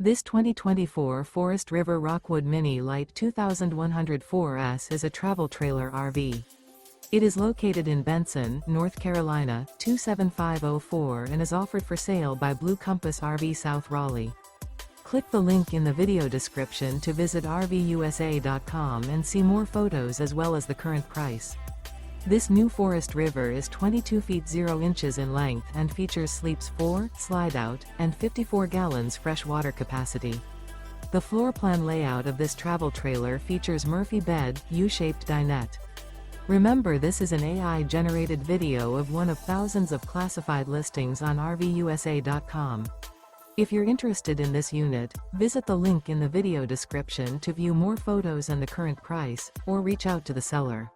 This 2024 Forest River Rockwood Mini Lite 2104S is a travel trailer RV. It is located in Benson, North Carolina, 27504 and is offered for sale by Blue Compass RV South Raleigh. Click the link in the video description to visit RVUSA.com and see more photos as well as the current price. This new Forest River is 22 feet 0 inches in length and features sleeps 4, Slideout, and 54 gallons fresh water capacity. The floor plan layout of this travel trailer features Murphy bed, U-shaped dinette. Remember, this is an AI-generated video of one of thousands of classified listings on RVUSA.com. If you're interested in this unit, visit the link in the video description to view more photos and the current price, or reach out to the seller.